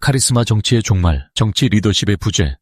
카리스마 정치의 종말, 정치 리더십의 부재.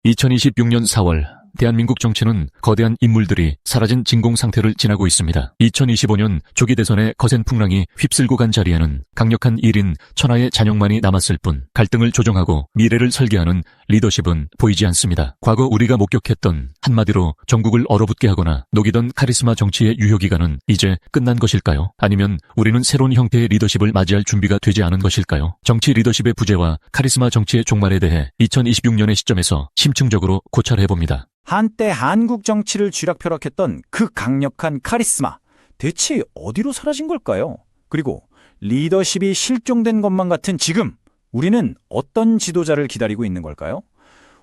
2026년 4월, 대한민국 정치는 거대한 인물들이 사라진 진공 상태를 지나고 있습니다. 2025년 조기 대선의 거센 풍랑이 휩쓸고 간 자리에는 강력한 1인 천하의 잔영만이 남았을 뿐 갈등을 조정하고 미래를 설계하는 리더십은 보이지 않습니다. 과거 우리가 목격했던 한마디로 전국을 얼어붙게 하거나 녹이던 카리스마 정치의 유효기간은 이제 끝난 것일까요? 아니면 우리는 새로운 형태의 리더십을 맞이할 준비가 되지 않은 것일까요? 정치 리더십의 부재와 카리스마 정치의 종말에 대해 2026년의 시점에서 심층적으로 고찰해봅니다. 한때 한국 정치를 쥐락펴락했던 그 강력한 카리스마, 대체 어디로 사라진 걸까요? 그리고 리더십이 실종된 것만 같은 지금, 우리는 어떤 지도자를 기다리고 있는 걸까요?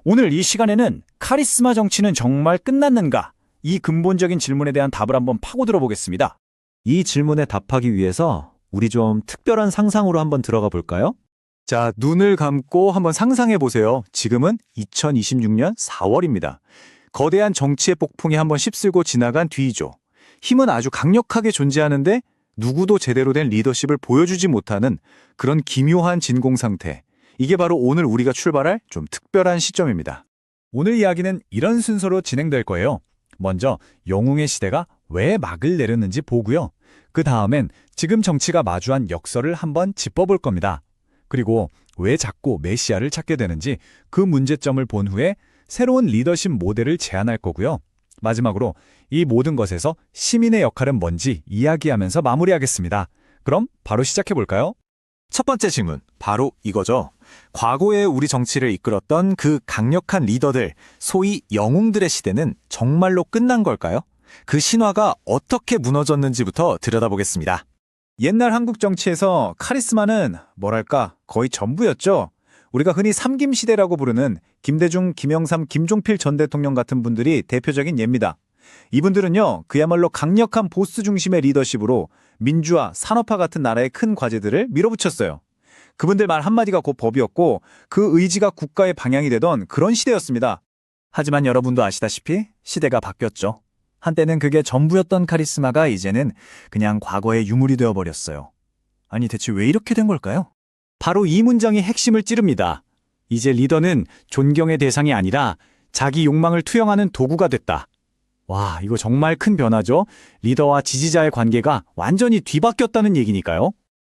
오늘 이 시간에는 카리스마 정치는 정말 끝났는가? 이 근본적인 질문에 대한 답을 한번 파고들어 보겠습니다. 이 질문에 답하기 위해서 우리 좀 특별한 상상으로 한번 들어가 볼까요? 자, 눈을 감고 한번 상상해 보세요. 지금은 2026년 4월입니다. 거대한 정치의 폭풍이 한번 휩쓸고 지나간 뒤이죠. 힘은 아주 강력하게 존재하는데 누구도 제대로 된 리더십을 보여주지 못하는 그런 기묘한 진공 상태. 이게 바로 오늘 우리가 출발할 좀 특별한 시점입니다. 오늘 이야기는 이런 순서로 진행될 거예요. 먼저 영웅의 시대가 왜 막을 내렸는지 보고요. 그 다음엔 지금 정치가 마주한 역설을 한번 짚어볼 겁니다. 그리고 왜 자꾸 메시아를 찾게 되는지 그 문제점을 본 후에 새로운 리더십 모델을 제안할 거고요. 마지막으로 이 모든 것에서 시민의 역할은 뭔지 이야기하면서 마무리하겠습니다. 그럼 바로 시작해볼까요? 첫 번째 질문, 바로 이거죠. 과거에 우리 정치를 이끌었던 그 강력한 리더들, 소위 영웅들의 시대는 정말로 끝난 걸까요? 그 신화가 어떻게 무너졌는지부터 들여다보겠습니다. 옛날 한국 정치에서 카리스마는 뭐랄까 거의 전부였죠. 우리가 흔히 삼김시대라고 부르는 김대중, 김영삼, 김종필 전 대통령 같은 분들이 대표적인 예입니다. 이분들은요, 그야말로 강력한 보스 중심의 리더십으로 민주화, 산업화 같은 나라의 큰 과제들을 밀어붙였어요. 그분들 말 한마디가 곧 법이었고 그 의지가 국가의 방향이 되던 그런 시대였습니다. 하지만 여러분도 아시다시피 시대가 바뀌었죠. 한때는 그게 전부였던 카리스마가 이제는 그냥 과거의 유물이 되어버렸어요. 아니 대체 왜 이렇게 된 걸까요? 바로 이 문장이 핵심을 찌릅니다. 이제 리더는 존경의 대상이 아니라 자기 욕망을 투영하는 도구가 됐다. 와, 이거 정말 큰 변화죠? 리더와 지지자의 관계가 완전히 뒤바뀌었다는 얘기니까요.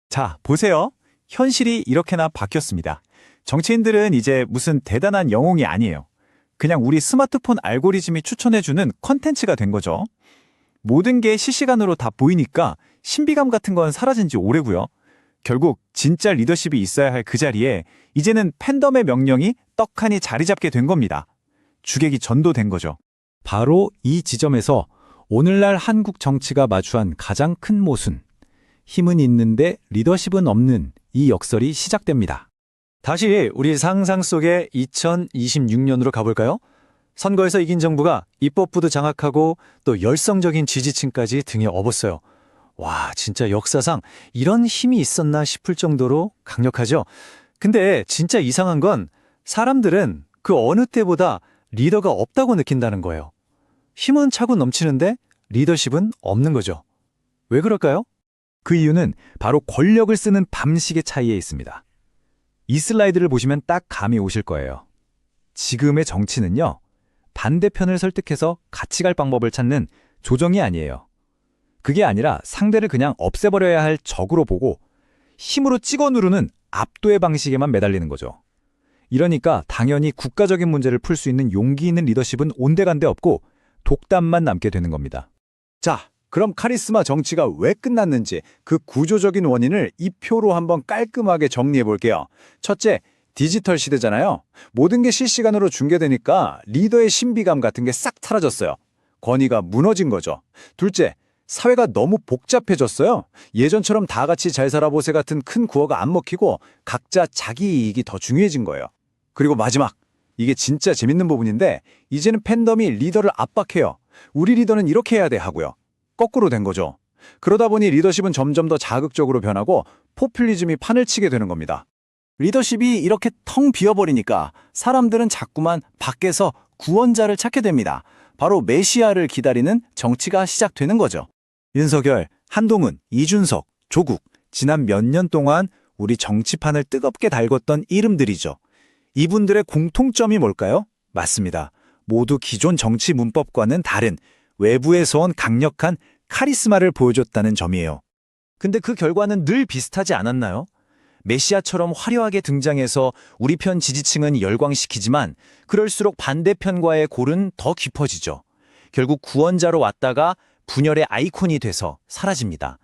자, 보세요. 현실이 이렇게나 바뀌었습니다. 정치인들은 이제 무슨 대단한 영웅이 아니에요. 그냥 우리 스마트폰 알고리즘이 추천해주는 컨텐츠가 된 거죠. 모든 게 실시간으로 다 보이니까 신비감 같은 건 사라진 지 오래고요. 결국 진짜 리더십이 있어야 할 그 자리에 이제는 팬덤의 명령이 떡하니 자리 잡게 된 겁니다. 주객이 전도된 거죠. 바로 이 지점에서 오늘날 한국 정치가 마주한 가장 큰 모순, 힘은 있는데 리더십은 없는 이 역설이 시작됩니다. 다시 우리 상상 속의 2026년으로 가볼까요? 선거에서 이긴 정부가 입법부도 장악하고 또 열성적인 지지층까지 등에 업었어요. 와, 진짜 역사상 이런 힘이 있었나 싶을 정도로 강력하죠? 근데 진짜 이상한 건 사람들은 그 어느 때보다 리더가 없다고 느낀다는 거예요. 힘은 차고 넘치는데 리더십은 없는 거죠. 왜 그럴까요? 그 이유는 바로 권력을 쓰는 방식의 차이에 있습니다. 이 슬라이드를 보시면 딱 감이 오실 거예요. 지금의 정치는요, 반대편을 설득해서 같이 갈 방법을 찾는 조정이 아니에요. 그게 아니라 상대를 그냥 없애버려야 할 적으로 보고 힘으로 찍어 누르는 압도의 방식에만 매달리는 거죠. 이러니까 당연히 국가적인 문제를 풀 수 있는 용기 있는 리더십은 온데간데 없고 독담만 남게 되는 겁니다. 자, 그럼 카리스마 정치가 왜 끝났는지 그 구조적인 원인을 이 표로 한번 깔끔하게 정리해 볼게요. 첫째, 디지털 시대잖아요. 모든 게 실시간으로 중계되니까 리더의 신비감 같은 게 싹 사라졌어요. 권위가 무너진 거죠. 둘째, 사회가 너무 복잡해졌어요. 예전처럼 다 같이 잘 살아보세 같은 큰 구호가 안 먹히고 각자 자기 이익이 더 중요해진 거예요. 그리고 마지막, 이게 진짜 재밌는 부분인데 이제는 팬덤이 리더를 압박해요. 우리 리더는 이렇게 해야 돼 하고요. 거꾸로 된 거죠. 그러다 보니 리더십은 점점 더 자극적으로 변하고 포퓰리즘이 판을 치게 되는 겁니다. 리더십이 이렇게 텅 비어버리니까 사람들은 자꾸만 밖에서 구원자를 찾게 됩니다. 바로 메시아를 기다리는 정치가 시작되는 거죠. 윤석열, 한동훈, 이준석, 조국, 지난 몇 년 동안 우리 정치판을 뜨겁게 달궜던 이름들이죠. 이분들의 공통점이 뭘까요? 맞습니다. 모두 기존 정치 문법과는 다른 외부에서 온 강력한 카리스마를 보여줬다는 점이에요. 근데 그 결과는 늘 비슷하지 않았나요? 메시아처럼 화려하게 등장해서 우리 편 지지층은 열광시키지만 그럴수록 반대편과의 골은 더 깊어지죠. 결국 구원자로 왔다가 분열의 아이콘이 돼서 사라집니다.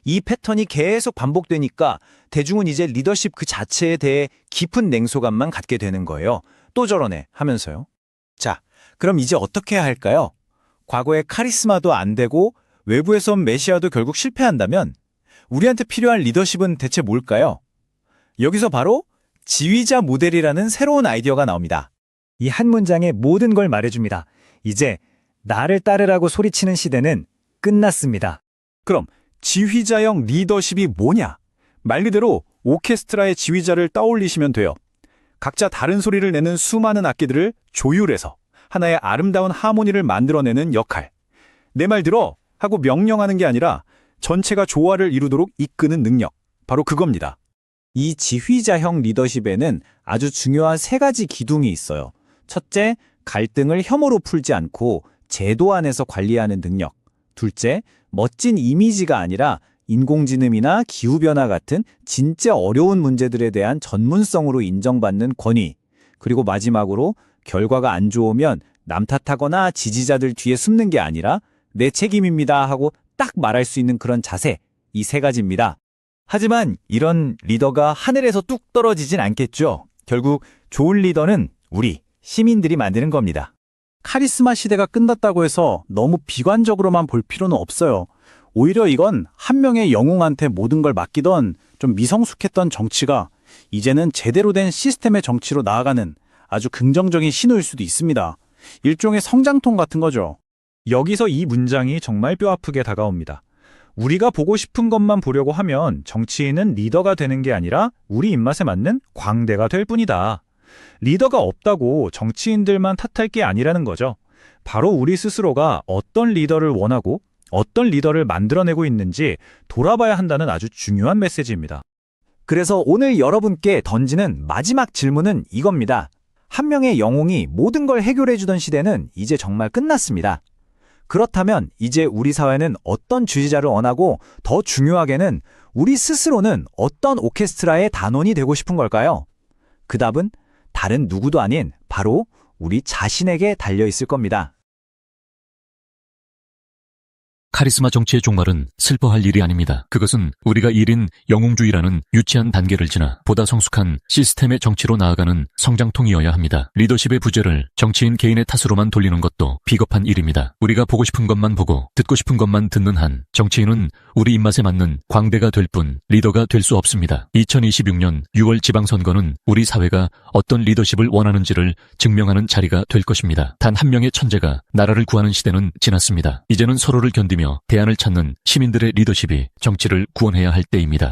이 패턴이 계속 반복되니까 대중은 이제 리더십 그 자체에 대해 깊은 냉소감만 갖게 되는 거예요. 또 저러네 하면서요. 자, 그럼 이제 어떻게 해야 할까요? 과거의 카리스마도 안 되고 외부에서 온 메시아도 결국 실패한다면 우리한테 필요한 리더십은 대체 뭘까요? 여기서 바로 지휘자 모델이라는 새로운 아이디어가 나옵니다. 이 한 문장에 모든 걸 말해줍니다. 이제 나를 따르라고 소리치는 시대는 끝났습니다. 그럼 지휘자형 리더십이 뭐냐? 말 그대로 오케스트라의 지휘자를 떠올리시면 돼요. 각자 다른 소리를 내는 수많은 악기들을 조율해서 하나의 아름다운 하모니를 만들어내는 역할. 내 말 들어 하고 명령하는 게 아니라 전체가 조화를 이루도록 이끄는 능력. 바로 그겁니다. 이 지휘자형 리더십에는 아주 중요한 세 가지 기둥이 있어요. 첫째, 갈등을 혐오로 풀지 않고 제도 안에서 관리하는 능력. 둘째, 멋진 이미지가 아니라 인공지능이나 기후변화 같은 진짜 어려운 문제들에 대한 전문성으로 인정받는 권위. 그리고 마지막으로 결과가 안 좋으면 남 탓하거나 지지자들 뒤에 숨는 게 아니라 내 책임입니다 하고 딱 말할 수 있는 그런 자세. 이 세 가지입니다. 하지만 이런 리더가 하늘에서 뚝 떨어지진 않겠죠. 결국 좋은 리더는 우리 시민들이 만드는 겁니다. 카리스마 시대가 끝났다고 해서 너무 비관적으로만 볼 필요는 없어요. 오히려 이건 한 명의 영웅한테 모든 걸 맡기던 좀 미성숙했던 정치가 이제는 제대로 된 시스템의 정치로 나아가는 아주 긍정적인 신호일 수도 있습니다. 일종의 성장통 같은 거죠. 여기서 이 문장이 정말 뼈아프게 다가옵니다. 우리가 보고 싶은 것만 보려고 하면 정치인은 리더가 되는 게 아니라 우리 입맛에 맞는 광대가 될 뿐이다. 리더가 없다고 정치인들만 탓할 게 아니라는 거죠. 바로 우리 스스로가 어떤 리더를 원하고 어떤 리더를 만들어내고 있는지 돌아봐야 한다는 아주 중요한 메시지입니다. 그래서 오늘 여러분께 던지는 마지막 질문은 이겁니다. 한 명의 영웅이 모든 걸 해결해주던 시대는 이제 정말 끝났습니다. 그렇다면 이제 우리 사회는 어떤 지휘자를 원하고 더 중요하게는 우리 스스로는 어떤 오케스트라의 단원이 되고 싶은 걸까요? 그 답은 다른 누구도 아닌 바로 우리 자신에게 달려있을 겁니다. 카리스마 정치의 종말은 슬퍼할 일이 아닙니다. 그것은 우리가 1인 영웅주의라는 유치한 단계를 지나 보다 성숙한 시스템의 정치로 나아가는 성장통이어야 합니다. 리더십의 부재를 정치인 개인의 탓으로만 돌리는 것도 비겁한 일입니다. 우리가 보고 싶은 것만 보고 듣고 싶은 것만 듣는 한 정치인은 우리 입맛에 맞는 광대가 될 뿐 리더가 될 수 없습니다. 2026년 6월 지방선거는 우리 사회가 어떤 리더십을 원하는지를 증명하는 자리가 될 것입니다. 단 한 명의 천재가 나라를 구하는 시대는 지났습니다. 이제는 서로를 견디며 대안을 찾는 시민들의 리더십이 정치를 구원해야 할 때입니다.